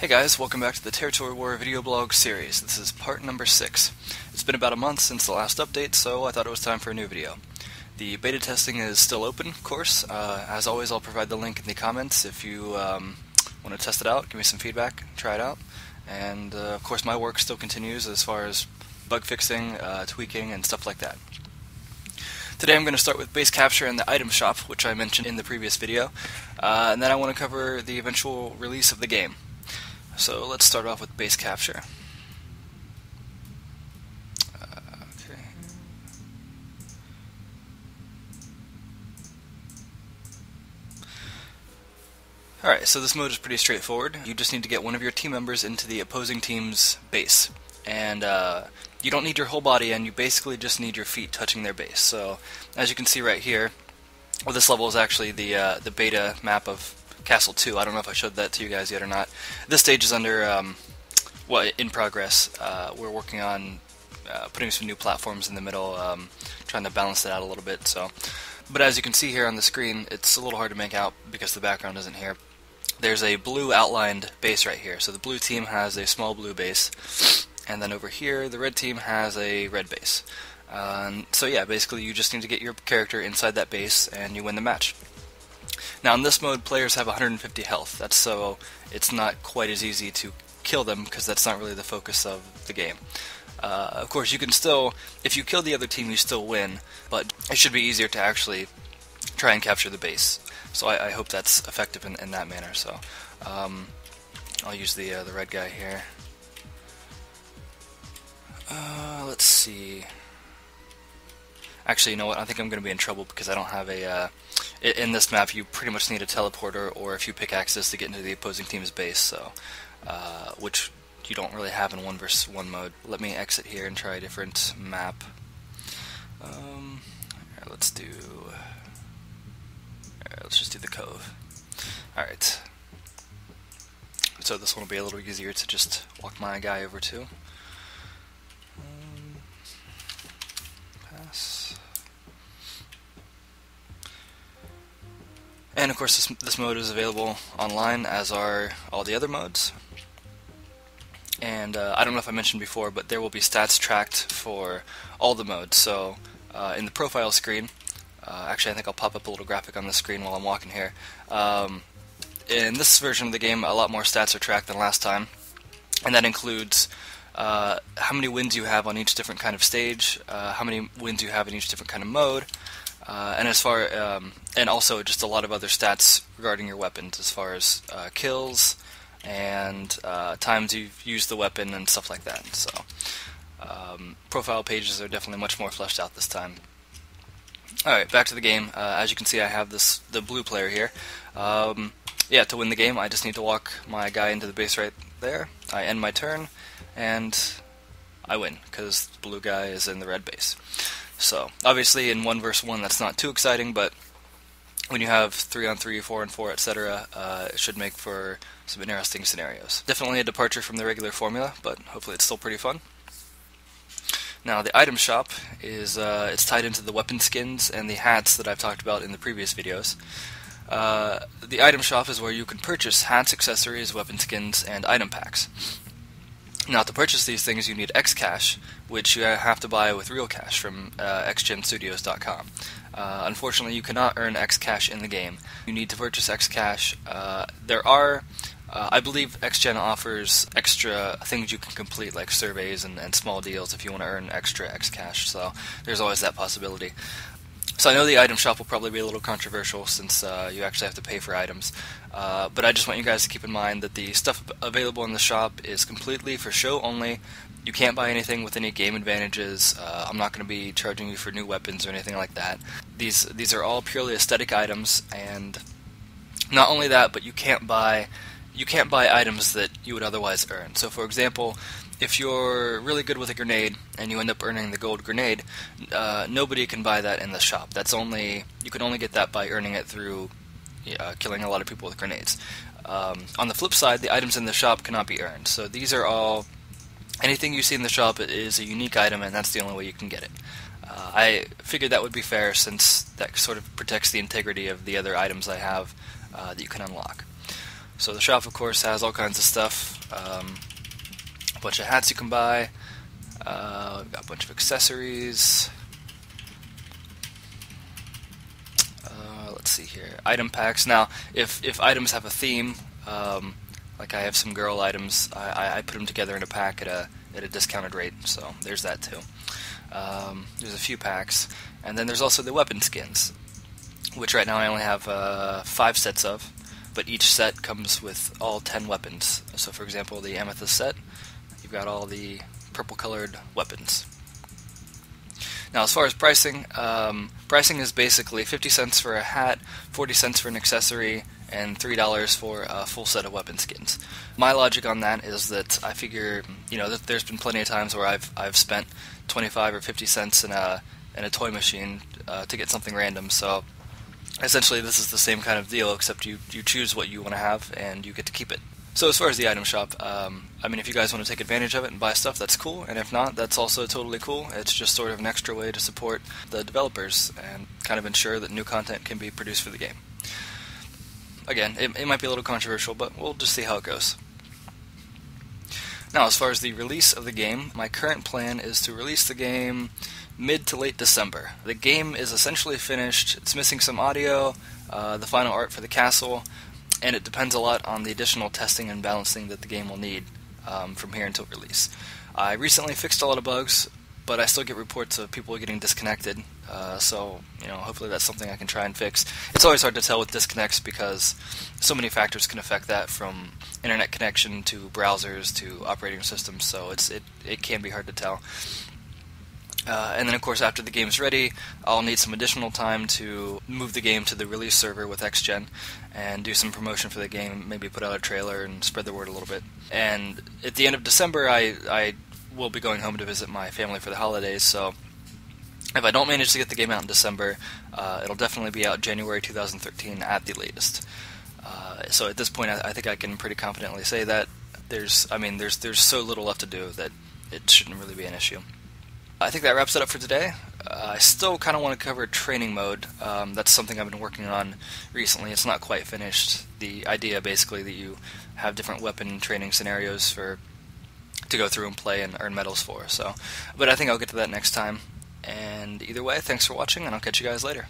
Hey guys, welcome back to the Territory War video blog series. This is part number 6. It's been about a month since the last update, so I thought it was time for a new video. The beta testing is still open, of course. As always, I'll provide the link in the comments if you want to test it out, give me some feedback, try it out. And of course my work still continues as far as bug fixing, tweaking, and stuff like that. Today I'm going to start with base capture and the item shop, which I mentioned in the previous video, and then I want to cover the eventual release of the game. So let's start off with base capture. Okay. Alright, so this mode is pretty straightforward. You just need to get one of your team members into the opposing team's base. And you don't need your whole body in, you basically just need your feet touching their base. So as you can see right here, well, this level is actually the beta map of Castle 2. I don't know if I showed that to you guys yet or not. This stage is under, in progress. We're working on putting some new platforms in the middle, trying to balance it out a little bit. So, but as you can see here on the screen, it's a little hard to make out because the background isn't here. There's a blue outlined base right here. So the blue team has a small blue base, and then over here the red team has a red base. So yeah, basically you just need to get your character inside that base and you win the match. Now in this mode, players have 150 health. That's so it's not quite as easy to kill them because that's not really the focus of the game. Of course, you can still, if you kill the other team, you still win, but it should be easier to actually try and capture the base. So I hope that's effective in that manner. So I'll use the red guy here. Let's see. Actually, you know what? I think I'm going to be in trouble because I don't have a... in this map, you pretty much need a teleporter or a few pickaxes to get into the opposing team's base, so which you don't really have in 1 versus 1 mode. Let me exit here and try a different map. Let's just do the Cove. Alright. So this one will be a little easier to just walk my guy over to. Pass. And of course this mode is available online, as are all the other modes. And I don't know if I mentioned before, but there will be stats tracked for all the modes. So in the profile screen, actually I think I'll pop up a little graphic on the screen while I'm walking here. In this version of the game, a lot more stats are tracked than last time, and that includes how many wins you have on each different kind of stage, how many wins you have in each different kind of mode, and and also just a lot of other stats regarding your weapons, as far as kills and times you've used the weapon and stuff like that. So profile pages are definitely much more fleshed out this time. Alright, back to the game. As you can see, I have the blue player here. Yeah, to win the game, I just need to walk my guy into the base right there. I end my turn, and I win, because the blue guy is in the red base. So, obviously in 1 versus 1 that's not too exciting, but when you have 3-on-3, 4-on-4, etc., it should make for some interesting scenarios. Definitely a departure from the regular formula, but hopefully it's still pretty fun. Now the item shop is it's tied into the weapon skins and the hats that I've talked about in the previous videos. The item shop is where you can purchase hats, accessories, weapon skins, and item packs. Now, to purchase these things, you need X Cash, which you have to buy with real cash from xgenstudios.com. Unfortunately, you cannot earn X Cash in the game. You need to purchase X Cash. I believe XGen offers extra things you can complete, like surveys and small deals, if you want to earn extra X Cash. So there's always that possibility. So I know the item shop will probably be a little controversial since you actually have to pay for items, but I just want you guys to keep in mind that the stuff available in the shop is completely for show only. You can't buy anything with any game advantages. I'm not going to be charging you for new weapons or anything like that. These are all purely aesthetic items, and not only that, but you can't buy items that you would otherwise earn. So for example, if you're really good with a grenade and you end up earning the gold grenade, nobody can buy that in the shop. You can only get that by earning it through killing a lot of people with grenades. On the flip side, the items in the shop cannot be earned. So these are all, anything you see in the shop is a unique item, and that's the only way you can get it. I figured that would be fair, since that sort of protects the integrity of the other items I have that you can unlock. So the shop, of course, has all kinds of stuff. A bunch of hats you can buy. We've got a bunch of accessories. Let's see here. Item packs. Now, if items have a theme, like I have some girl items, I put them together in a pack at a discounted rate. So there's that too. There's a few packs, and then there's also the weapon skins, which right now I only have 5 sets of, but each set comes with all 10 weapons. So for example, the amethyst set, you've got all the purple colored weapons. Now as far as pricing, pricing is basically 50 cents for a hat, 40 cents for an accessory, and $3 for a full set of weapon skins. My logic on that is that I figure, that there's been plenty of times where I've spent 25 or 50 cents in a toy machine to get something random. So essentially, this is the same kind of deal, except you choose what you want to have and you get to keep it. So as far as the item shop, if you guys want to take advantage of it and buy stuff, that's cool, and if not, that's also totally cool. It's just sort of an extra way to support the developers and kind of ensure that new content can be produced for the game. Again, it might be a little controversial, but we'll just see how it goes. Now, as far as the release of the game, my current plan is to release the game mid to late December. The game is essentially finished. It's missing some audio, the final art for the castle, and it depends a lot on the additional testing and balancing that the game will need from here until release. I recently fixed a lot of bugs, but I still get reports of people getting disconnected, so hopefully that's something I can try and fix. It's always hard to tell with disconnects because so many factors can affect that, from internet connection to browsers to operating systems, so it can be hard to tell. And then of course after the game's ready, I'll need some additional time to move the game to the release server with XGen and do some promotion for the game, maybe put out a trailer and spread the word a little bit. And at the end of December I will be going home to visit my family for the holidays, so if I don't manage to get the game out in December, it'll definitely be out January 2013 at the latest. So at this point I think I can pretty confidently say that there's so little left to do that it shouldn't really be an issue. I think that wraps it up for today. I still kind of want to cover training mode. That's something I've been working on recently. It's not quite finished. The idea basically that you have different weapon training scenarios to go through and play and earn medals for. But I think I'll get to that next time. And either way, thanks for watching, and I'll catch you guys later.